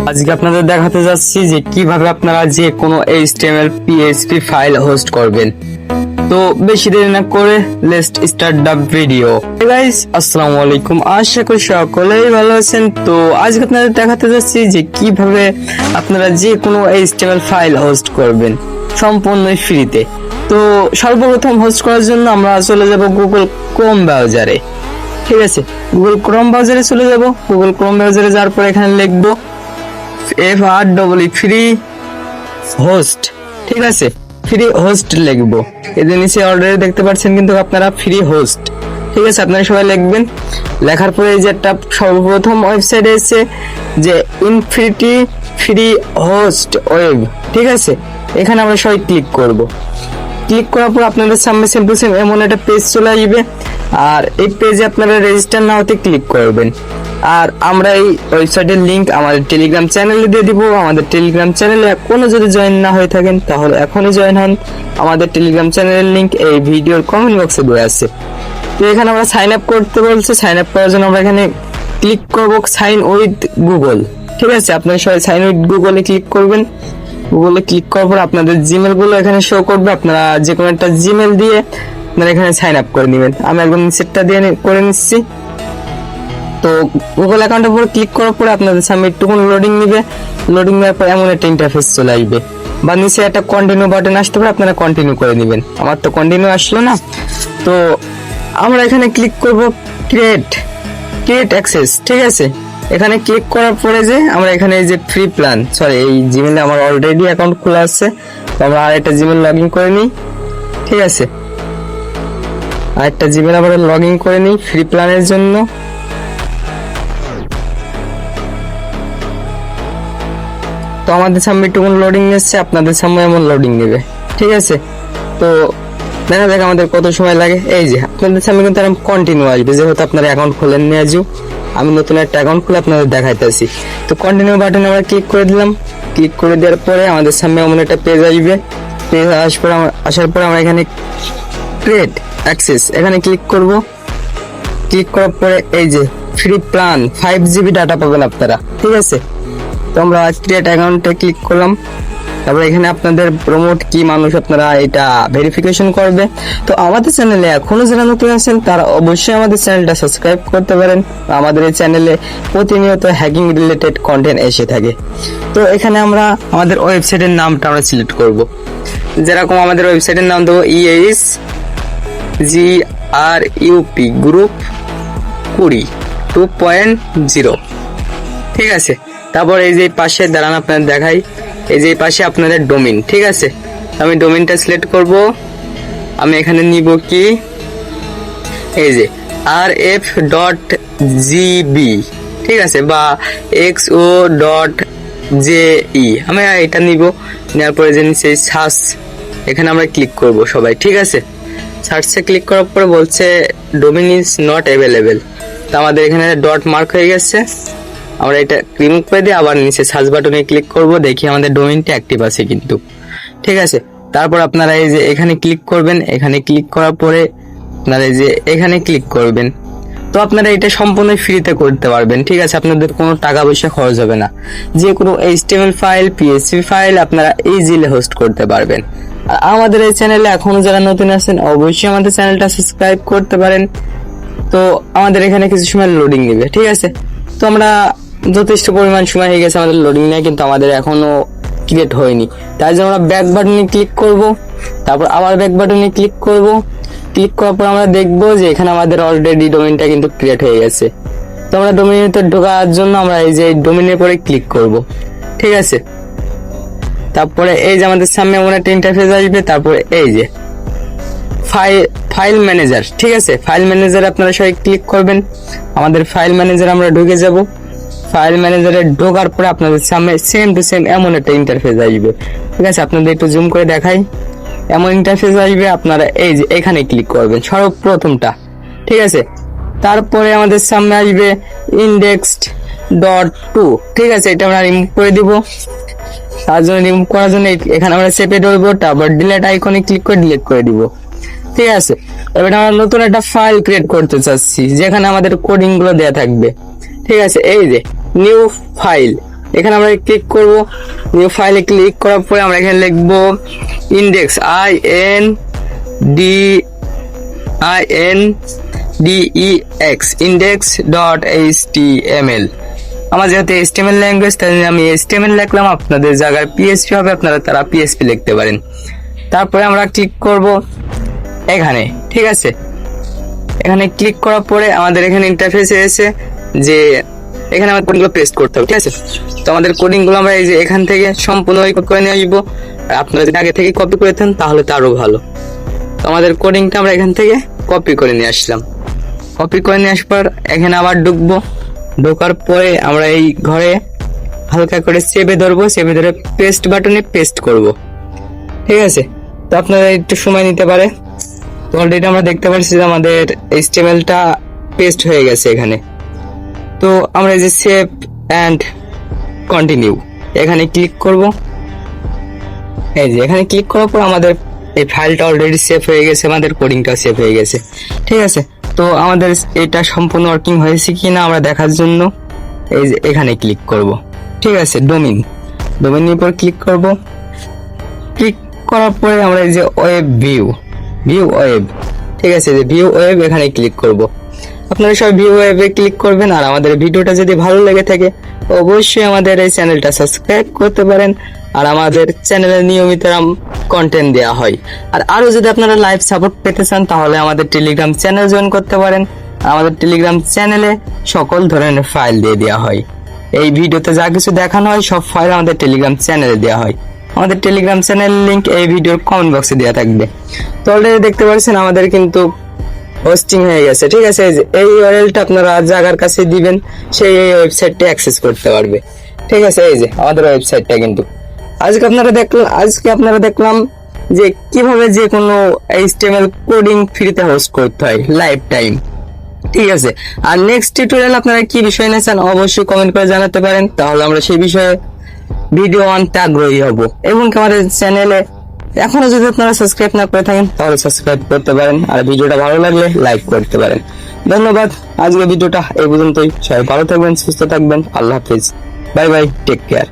আজকে আপনাদের দেখাতে যাচ্ছি যে কিভাবে আপনারা যে কোনো HTML PHP ফাইল হোস্ট করবেন। তো বেশি দেরি না করে let's start the video. Guys আসসালামু আলাইকুম, আশা করি সকলেই ভালো আছেন। তো আজকে আপনাদের দেখাতে যাচ্ছি যে কিভাবে আপনারা যে কোনো HTML ফাইল হোস্ট করবেন সম্পূর্ণ ফ্রিতে। তো সর্বপ্রথম হোস্ট করার জন্য আমরা চলে যাব গুগল ক্রোম ব্রাউজারে। ঠিক আছে, গুগল ক্রোম ব্রাউজারে চলে যাব। গুগল ক্রোম ব্রাউজারে যাওয়ার পর এখানে লিখবো ফ্রি হোস্ট। ঠিক আছে, ফ্রি হোস্ট লিখবো। এদের নিচে অলরেডি দেখতে পাচ্ছেন কিন্তু আপনারা ফ্রি হোস্ট। ঠিক আছে, আপনারা সবাই লিখবেন। লেখার পরে এই যে একটা সর্বপ্রথম ওয়েবসাইট এসেছে যে ইনফিনিটি ফ্রি হোস্ট ওয়েব। ঠিক আছে, এখানে আমরা সবাই ক্লিক করব। ক্লিক করার পর আপনাদের সামনে সিম্পল এমন একটা পেজ চলে আসবে। আর এই পেজে আপনারা রেজিস্টার না হতে ক্লিক করবেন। আর আমরা এই ওয়েবসাইটের লিংক আমাদের টেলিগ্রাম চ্যানেলে দিয়ে দিব। আমাদের টেলিগ্রাম চ্যানেলে এখনো যদি জয়েন না হয়ে থাকেন তাহলে এখনই জয়েন হন। আমাদের টেলিগ্রাম চ্যানেলের লিংক এই ভিডিওর কমেন্ট বক্সে দেওয়া আছে। তো এখানে আমরা সাইন আপ করতে বলছে। সাইন আপ করার জন্য আমরা এখানে ক্লিক করব সাইন উইথ গুগল। ঠিক আছে, আপনারা সবাই সাইন উইথ গুগলে ক্লিক করবেন। গুগলে ক্লিক করার পর আপনাদের জিমেল গুলো এখানে শো করবে। আপনারা যে কোনো একটা জিমেল দিয়ে আপনারা এখানে সাইন আপ করে নেবেন। আমি একদম সেটটা দিয়ে করে নিচ্ছি। তো গুগল অ্যাকাউন্টের উপর ক্লিক করার পরে আপনাদের সামনে একটুকুন লোডিং নেবে। লোডিং নেওয়ার পর এমন একটা ইন্টারফেস চলে আসবে বা নিচে একটা কন্টিনিউ বাটন আসতে পারে, আপনারা কন্টিনিউ করে নেবেন। আমার তো কন্টিনিউ আসলো না, তো আমরা এখানে ক্লিক করব ক্রিয়েট অ্যাক্সেস। ঠিক আছে, এখানে ক্লিক করার পরে যে আমরা এখানে এই যে ফ্রি প্ল্যান, এই জিমেলে আমার অলরেডি অ্যাকাউন্ট খোলা আছে, তো আমরা আরেকটা জিমেল লগ ইন করে নিই। ঠিক আছে, আরেকটা জিমেল আবার লগ ইন করে নিই ফ্রি প্ল্যানের জন্য। তো আমাদের সামনে একটুকুন লোডিং নিচ্ছে, আপনাদের সামনে এমন লোডিং নেবে। ঠিক আছে, তো দেখা যাক আমাদের কত সময় লাগে। এই যে আপনাদের সামনে কিন্তু এরকম কন্টিনিউ আসবে, যেহেতু আপনারা অ্যাকাউন্ট খোলেন নি আজও। আমি নতুন একটা অ্যাকাউন্ট খুলে আপনাদের দেখাইতেছি। তো কন্টিনিউ বাটনে আমরা ক্লিক করে দিলাম। ক্লিক করে দেওয়ার পরে আমাদের সামনে এমন একটা পেজ আসবে। পেজ আসার পরে আমরা এখানে ক্রিয়েট অ্যাক্সেস এখানে ক্লিক করব। ক্লিক করার পরে এই যে ফ্রি প্ল্যান 5GB ডাটা পাবেন আপনারা। ঠিক আছে, তো আমরা ক্রিয়েট অ্যাকাউন্টে ক্লিক করলাম। তারপরে এখানে আপনাদের প্রমোট কি মানুষ আপনারা এটা ভেরিফিকেশন করবে। তো আমাদের চ্যানেলে এখনো যারা নতুন আছেন তারা অবশ্যই আমাদের চ্যানেলটা সাবস্ক্রাইব করতে পারেন। আমাদের এই চ্যানেলে প্রতিনিয়ত হ্যাকিং রিলেটেড কন্টেন্ট এসে থাকে। তো এখানে আমরা আমাদের ওয়েবসাইটের নামটা আমরা সিলেক্ট করব। যেরকম আমাদের ওয়েবসাইটের নাম দেবো ESGRUP গ্রুপ 20 2.0। ঠিক আছে, তারপর এই যে পাশে দাঁড়ান আপনাদের দেখাই, এই যে পাশে আপনাদের ডোমেইন। ঠিক আছে, আমি ডোমেইনটা সিলেক্ট করব। আমি এখানে নিব কি এই যে rf.gb। ঠিক আছে, বা xo.je আমি এটা নিব। নেওয়ার পরে যে নিচে সার্চ এখানে আমরা ক্লিক করব সবাই। ঠিক আছে, সার্চে ক্লিক করার পরে বলছে ডোমেইন ইজ নট অ্যাভেলেবেল। তো আমাদের এখানে ডট মার্ক হয়ে গেছে। আমরা এটা রিমুভ করে দিয়ে আবার নিচে সার্চ বাটনে ক্লিক করব। দেখি আমাদের ডোমেইনটা অ্যাক্টিভ আছে কিন্তু। ঠিক আছে, তারপর আপনারা এই যে এখানে ক্লিক করবেন। এখানে ক্লিক করার পরে আপনারা এই যে এখানে ক্লিক করবেন। তো আপনারা এটা সম্পূর্ণ ফ্রিতে করতে পারবেন। ঠিক আছে, আপনাদের কোনো টাকা পয়সা খরচ হবে না। যে কোনো HTML ফাইল PHP ফাইল আপনারা ইজিলি হোস্ট করতে পারবেন। আর আমাদের এই চ্যানেলে এখনো যারা নতুন আছেন অবশ্যই আমাদের চ্যানেলটা সাবস্ক্রাইব করতে পারেন। তো আমাদের এখানে কিছু সময় লোডিং নেবে। ঠিক আছে, তো আমরা যথেষ্ট পরিমাণ সময় হয়ে গেছে আমাদের লোডিং নেয়, কিন্তু আমাদের এখনো ক্রিয়েট হয়নি। তাই জন্য আমরা ব্যাক বাটনে ক্লিক করব। তারপর আবার ব্যাক বাটনে ক্লিক করব। ক্লিক করার পর আমরা দেখব যে এখানে আমাদের অলরেডি ডোমেইনটা কিন্তু ক্রিয়েট হয়ে গেছে। তো আমরা ডোমেইনে ঢোকার জন্য আমরা এই যে ডোমেইনের পরে ক্লিক করব। ঠিক আছে, তারপরে এই যে আমাদের সামনে এমন একটা ইন্টারফেস আসবে। তারপরে এই যে ফাইল ম্যানেজার। ঠিক আছে, ফাইল ম্যানেজারে আপনারা সবাই ক্লিক করবেন। আমাদের ফাইল ম্যানেজার আমরা ঢুকে যাব। ফাইল ম্যানেজারে ঢোকার পরে আপনাদের সামনে সেম টু সেম এমন একটা ইন্টারফেস আসবে। ঠিক আছে, আপনাদের একটু জুম করে দেখাই। এমন ইন্টারফেস আসবে, আপনারা এই যে এখানে ক্লিক করবেন সর্বপ্রথমটা। ঠিক আছে, তারপরে আমাদের সামনে আসবে index.2। ঠিক আছে, এটা আমরা রিমুভ করে দিব। তার জন্য রিমুভ করার জন্য এখানে আমরা চেপে ধরবো। তারপর ডিলিট আইকনে ক্লিক করে ডিলিট করে দিব। ঠিক আছে, এবার আমরা নতুন একটা ফাইল ক্রিয়েট করতে চাচ্ছি যেখানে আমাদের কোডিং গুলো দেওয়া থাকবে। ঠিক আছে, এই যে নিউ ফাইল এখানে আমরা ক্লিক করব, নিউ ফাইলে ক্লিক করার পরে আমরা এখানে লিখব ইন্ডেক্স INDEX index.html। আমার যেহেতু HTML ল্যাঙ্গুয়েজ তাই আমি HTML লিখলাম, আপনাদের জায়গায় PHP হবে, আপনারা তারা PHP লিখতে পারেন। তারপরে আমরা ক্লিক করব এখানে, ঠিক আছে। এখানে ক্লিক করার পরে আমাদের এখানে ইন্টারফেসে এসে যে এখানে আমাদের কোডিংগুলো পেস্ট করতে হবে, ঠিক আছে। তো আমাদের কোডিংগুলো আমরা এই যে এখান থেকে সম্পূর্ণ করে নিয়ে আসবো। আর আপনারা যদি আগে থেকে কপি করে দেন তাহলে তো আরো ভালো। তো আমাদের কোডিংটা আমরা এখান থেকে কপি করে নিয়ে আসলাম। কপি করে নিয়ে আসার পর এখানে আবার ঢুকবো। ঢোকার পরে আমরা এই ঘরে হালকা করে চেপে ধরবো, চেপে ধরে পেস্ট বাটনে পেস্ট করব, ঠিক আছে। তো আপনারা একটু সময় নিতে পারে। তো অলরেডি আমরা দেখতে পাচ্ছি যে আমাদের HTML-টা পেস্ট হয়ে গেছে এখানে। তো আমরা এই যে সেভ অ্যান্ড কন্টিনিউ এখানে ক্লিক করব। এই যে এখানে ক্লিক করার পর আমাদের এই ফাইলটা অলরেডি সেভ হয়ে গেছে, আমাদের কোডিংটা সেভ হয়ে গেছে, ঠিক আছে। তো আমাদের এটা সম্পূর্ণ ওয়ার্কিং হয়েছে কিনা আমরা দেখার জন্য এই যে এখানে ক্লিক করব, ঠিক আছে। ডোমেইনের উপর ক্লিক করব। ক্লিক করার পরে আমরা এই যে ওয়েব ভিউ ওয়েব, ঠিক আছে, যে ভিউ ওয়েব এখানে ক্লিক করব। আপনারা সবাই ভিউ ওয়েবে ক্লিক করবেন। আর আমাদের ভিডিওটা যদি ভালো লেগে থাকে অবশ্যই আমাদের এই চ্যানেলটা সাবস্ক্রাইব করতে পারেন। আর আমাদের চ্যানেলে নিয়মিত কন্টেন্ট দেওয়া হয়। আর আরো যদি আপনারা লাইভ সাপোর্ট পেতে চান তাহলে আমাদের টেলিগ্রাম চ্যানেল জয়েন করতে পারেন। আমাদের টেলিগ্রাম চ্যানেলে সকল ধরনের ফাইল দিয়ে দেওয়া হয়। এই ভিডিওতে যা কিছু দেখানো হয় সব ফাইল আমাদের টেলিগ্রাম চ্যানেলে দেওয়া হয়। আমাদের টেলিগ্রাম চ্যানেল লিংক এই ভিডিওর কমেন্ট বক্সে দেওয়া থাকবে। তো অলরেডি দেখতে পাচ্ছেন আমাদের কিন্তু হোস্টিং হয়ে গেছে, ঠিক আছে। এই ইউআরএলটা আপনারা জায়গার কাছে দিবেন, সেই এই ওয়েবসাইটটা অ্যাক্সেস করতে পারবে, ঠিক আছে। এই যে আমাদের ওয়েবসাইটটা কিন্তু আজকে আপনারা দেখলাম যে কিভাবে যে কোনো HTML কোডিং ফ্রিতে হোস্ট করতে হয় লাইফ টাইম, ঠিক আছে। আর নেক্সট টিউটোরিয়াল আপনারা কি বিষয় নিয়ে চান অবশ্যই কমেন্ট করে জানাতে পারেন, তাহলে আমরা সেই বিষয়ে ভিডিও আনতে আগ্রহী হব। এবং আমাদের চ্যানেলে এখনো যদি আপনারা সাবস্ক্রাইব না করে থাকেন তাহলে সাবস্ক্রাইব করতে পারেন। আর ভিডিওটা ভালো লাগলে লাইক করতে পারেন। ধন্যবাদ। আজকে ভিডিওটা এই পর্যন্তই। সবাই ভালো থাকবেন, সুস্থ থাকবেন। আল্লাহ হাফিজ, বাই বাই, টেক কেয়ার।